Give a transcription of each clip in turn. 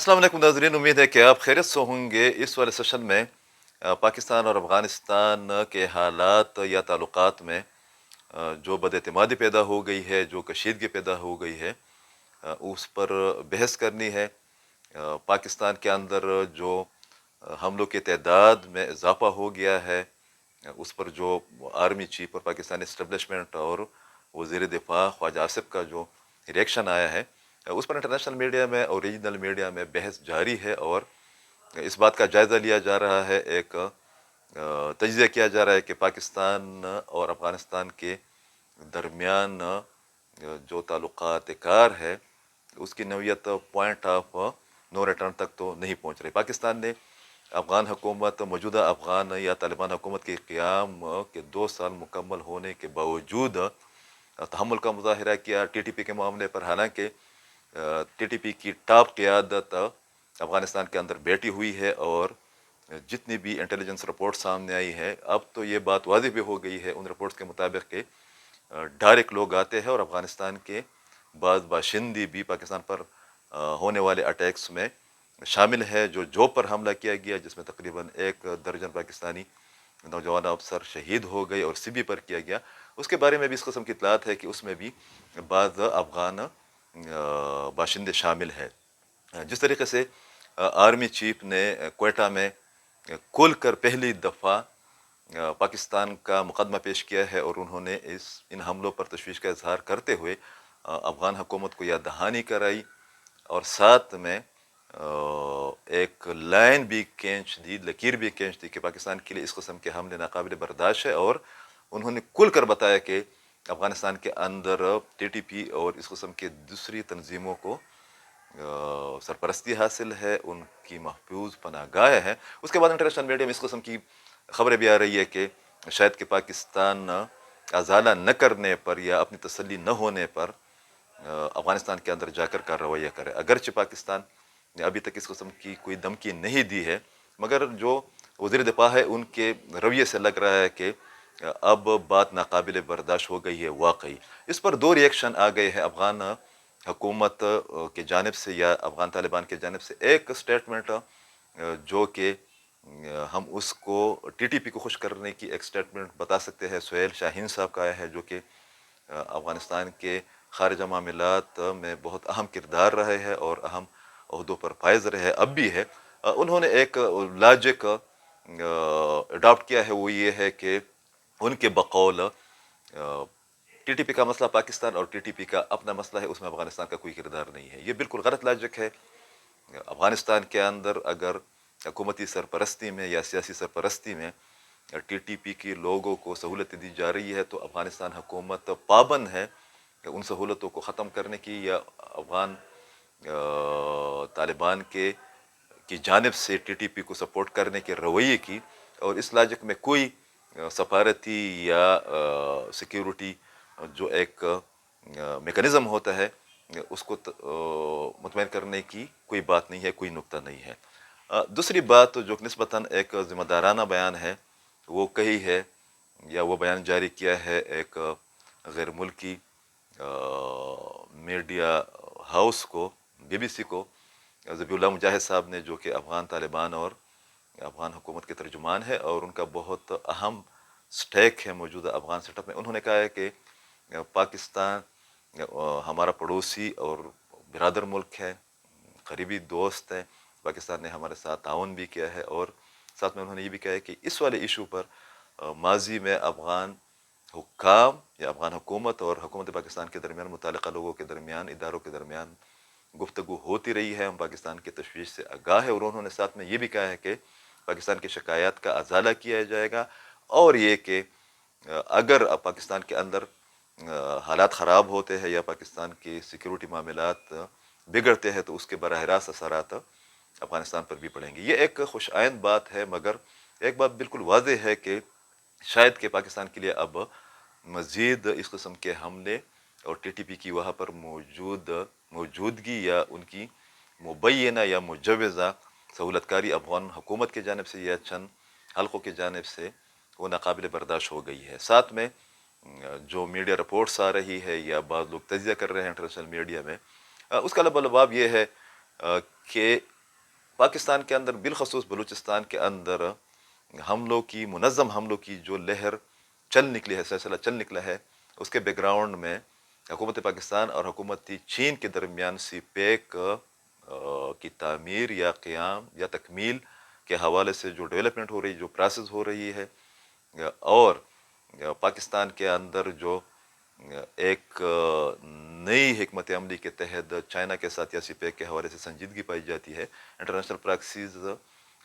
अस्सलाम वालेकुम नाज़रीन, उम्मीद है कि आप खैरियत से होंगे। इस वाले सेशन में पाकिस्तान और अफ़गानिस्तान के हालात या ताल्लुकात में जो बदएतमादी पैदा हो गई है, जो कशीदगी पैदा हो गई है, उस पर बहस करनी है। पाकिस्तान के अंदर जो हमलों की तादाद में इजाफ़ा हो गया है, उस पर जो आर्मी चीफ और पाकिस्तानी इस्टबलिशमेंट और वज़ीर दिफा ख्वाजा आसिफ का जो रिएक्शन आया है, उस पर इंटरनेशनल मीडिया में और रीजनल मीडिया में बहस जारी है। और इस बात का जायज़ा लिया जा रहा है, एक तजिया किया जा रहा है कि पाकिस्तान और अफ़गानिस्तान के दरमियान जो ताल्लुकात कार है, उसकी नौयत पॉइंट ऑफ नो रिटर्न तक तो नहीं पहुँच रही। पाकिस्तान ने अफ़गान हुकूमत, मौजूदा अफ़गान या तालिबान हुकूमत के क़याम के 2 साल मुकम्मल होने के बावजूद तहम्मुल का मुज़ाहिरा किया TTP के मामले पर। हालांकि TTP की टॉप क़यादत अफ़गानिस्तान के अंदर बैठी हुई है और जितनी भी इंटेलिजेंस रिपोर्ट सामने आई है, अब तो ये बात वाज़िह भी हो गई है उन रिपोर्ट्स के मुताबिक कि डायरेक्ट लोग आते हैं और अफ़गानिस्तान के बाज़ बाशिंदे भी पाकिस्तान पर होने वाले अटैक्स में शामिल है। जो जॉब पर हमला किया गया, जिसमें तकरीबन 1 दर्जन पाकिस्तानी नौजवान अफसर शहीद हो गए, और सिबी पर किया गया, उसके बारे में भी इस किस्म की इतलात है कि उसमें भी बाज़ अफ़गान बाशिंदे शामिल है। जिस तरीके से आर्मी चीफ ने क्वेटा में खुल कर पहली दफ़ा पाकिस्तान का मुकदमा पेश किया है, और उन्होंने इन हमलों पर तशवीश का इजहार करते हुए अफ़गान हुकूमत को याद दहानी कराई, और साथ में एक लाइन भी खींच दी, लकीर भी खींच दी कि पाकिस्तान के लिए इस किस्म के हमले नाकाबिल बर्दाश्त है। और उन्होंने खुल कर बताया कि अफ़गानिस्तान के अंदर TTP और इस किस्म के दूसरी तंजीमों को सरपरस्ती हासिल है, उनकी महफूज पनाहगाह है। उसके बाद इंटरनेशनल मीडिया में इस किस्म की खबरें भी आ रही है कि शायद कि पाकिस्तान अजाला न करने पर या अपनी तसल्ली न होने पर अफ़गानिस्तान के अंदर जाकर का रवैया करे। अगरचे पाकिस्तान ने अभी तक इस किस्म की कोई धमकी नहीं दी है, मगर जो वज़ीर दिफा है उनके रवैये से लग रहा है कि अब बात नाकाबिल बर्दाश्त हो गई है वाकई। इस पर 2 रिएक्शन आ गए हैं अफ़गान हुकूमत की जानिब से या अफ़गान तालिबान की जानिब से। एक स्टेटमेंट जो कि हम उसको TTP को खुश करने की एक स्टेटमेंट बता सकते हैं, सुहेल शाहीन साहब का आया है, जो कि अफ़गानिस्तान के ख़ारिजा मामलात में बहुत अहम किरदार रहे हैं और अहम ओहदों पर फायज़ रहे हैं, अब भी है। उन्होंने एक लॉजिक अडॉप्ट किया है, वो ये है कि उनके बकौल TTP का मसला पाकिस्तान और TTP का अपना मसला है, उसमें अफ़गानिस्तान का कोई किरदार नहीं है। ये बिल्कुल गलत लॉजिक है। अफ़गानिस्तान के अंदर अगर हुकूमती सरपरस्ती में या सियासी सरपरस्ती में TTP के लोगों को सहूलतें दी जा रही है, तो अफ़गानिस्तान हुकूमत पाबंद है उन सहूलतों को ख़त्म करने की या अफ़गान तालिबान की जानिब से TTP को सपोर्ट करने के रवैये की। और इस लॉजिक में कोई सफारती या सिक्योरिटी जो एक मेकनिज़म होता है, उसको मुतमईन करने की कोई बात नहीं है, कोई नुक्ता नहीं है। दूसरी बात जो निस्बतन एक ज़िम्मेदाराना बयान है, वो कही है या वो बयान जारी किया है एक गैर मुल्की मीडिया हाउस को, BBC को, ज़बीउल्लाह मुजाहिद साहब ने, जो कि अफ़गान तालिबान और अफ़गान हुकूमत के तर्जुमान है और उनका बहुत अहम स्टेक है मौजूदा अफ़गान सेटअप में। उन्होंने कहा है कि पाकिस्तान हमारा पड़ोसी और बिरादर मुल्क है, करीबी दोस्त है। पाकिस्तान ने हमारे साथ ताउन भी किया है, और साथ में उन्होंने ये भी कहा है कि इस वाले इशू पर माजी में अफ़गान हुक्काम या अफ़गान हुकूमत और हुकूमत पाकिस्तान के दरमियान, मुतल्लिक़ा लोगों के दरमियान, इदारों के दरमियान गुफ्तगू होती रही है। हम पाकिस्तान की तशवीश से आगाह है, और उन्होंने साथ में ये भी कहा है कि पाकिस्तान की शिकायत का अजाला किया जाएगा, और ये कि अगर पाकिस्तान के अंदर हालात ख़राब होते हैं या पाकिस्तान के सिक्योरिटी मामलात बिगड़ते हैं, तो उसके बराह रास्त असरात अफ़गानिस्तान पर भी पड़ेंगे। ये एक खुश आइंद बात है, मगर एक बात बिल्कुल वाज़ेह है कि शायद कि पाकिस्तान के लिए अब मज़ीद इस किस्म के हमले और TTP की वहाँ पर मौजूदगी या उनकी मुबैना या मुजवज़ा सहूलतकारी अफ़गान हुकूमत की जानिब से या चंद हल्कों की जानिब से वो नाकाबिल बर्दाश्त हो गई है। साथ में जो मीडिया रिपोर्ट्स आ रही है या बाद लोग तजिया कर रहे हैं इंटरनेशनल मीडिया में, उसका लबाब ये है कि پاکستان کے اندر بالخصوص بلوچستان کے اندر حملوں کی منظم حملوں کی جو لہر چل نکلی ہے، سلسلہ چل نکلا ہے، اس کے بیک گراؤنڈ میں حکومت پاکستان اور حکومت چین کے درمیان سی پیک کی تعمیر یا قیام یا تکمیل کے حوالے سے جو ڈیولپمنٹ ہو رہی، جو پروسیس ہو رہی ہے، اور پاکستان کے اندر جو ایک نئی حکمت عملی کے تحت چائنا کے ساتھ یا سی پیک کے حوالے سے سنجیدگی پائی جاتی ہے، انٹرنیشنل پراکسیز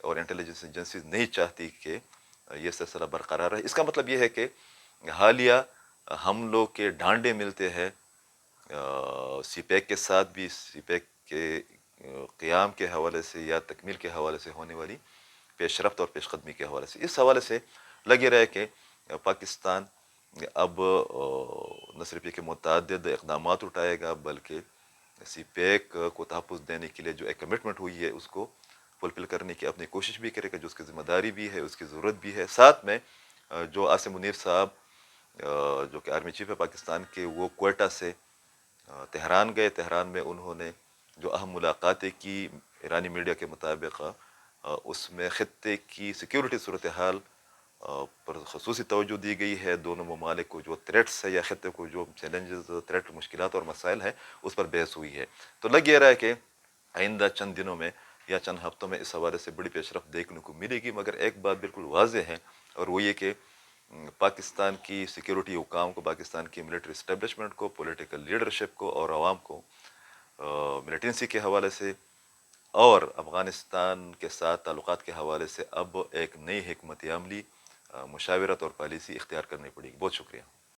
اور انٹیلیجنس ایجنسیز نہیں چاہتی کہ یہ سلسلہ برقرار رہے۔ اس کا مطلب یہ ہے کہ حالیہ حملوں کے ڈھانڈے ملتے ہیں سی پیک کے ساتھ بھی، سی پیک کے قیام کے حوالے سے یا تکمیل کے حوالے سے ہونے والی پیش رفت اور پیش قدمی کے حوالے سے، اس حوالے سے لگے رہے کہ پاکستان اب نہ صرف یہ کہ متعدد اقدامات اٹھائے گا، بلکہ سی پیک کو تحفظ دینے کے لیے جو ایک کمٹمنٹ ہوئی ہے اس کو فلفل کرنے کی اپنی کوشش بھی کرے گا، جو اس کی ذمہ داری بھی ہے، اس کی ضرورت بھی ہے۔ ساتھ میں جو عاصم منیر صاحب جو کہ آرمی چیف ہے پاکستان کے، وہ کوئٹہ سے تہران گئے۔ تہران میں انہوں نے جو اہم ملاقاتیں کی، ایرانی میڈیا کے مطابق اس میں خطے کی سیکیورٹی صورتحال پر خصوصی توجہ دی گئی ہے۔ دونوں ممالک کو جو تھریٹس ہے یا خطے کو جو چیلنجز، تھریٹ، مشکلات اور مسائل ہیں، اس پر بحث ہوئی ہے۔ تو لگ یہ رہا ہے کہ آئندہ چند دنوں میں یا چند ہفتوں میں اس حوالے سے بڑی پیش رفت دیکھنے کو ملے گی، مگر ایک بات بالکل واضح ہے، اور وہ یہ کہ پاکستان کی سیکیورٹی حکام کو، پاکستان کی ملٹری اسٹیبلشمنٹ کو، پولیٹیکل لیڈرشپ کو اور عوام کو ملیٹنسی کے حوالے سے اور افغانستان کے ساتھ تعلقات کے حوالے سے اب ایک نئی حکمت عملی، مشاورت اور پالیسی اختیار کرنی پڑے گی۔ بہت شکریہ۔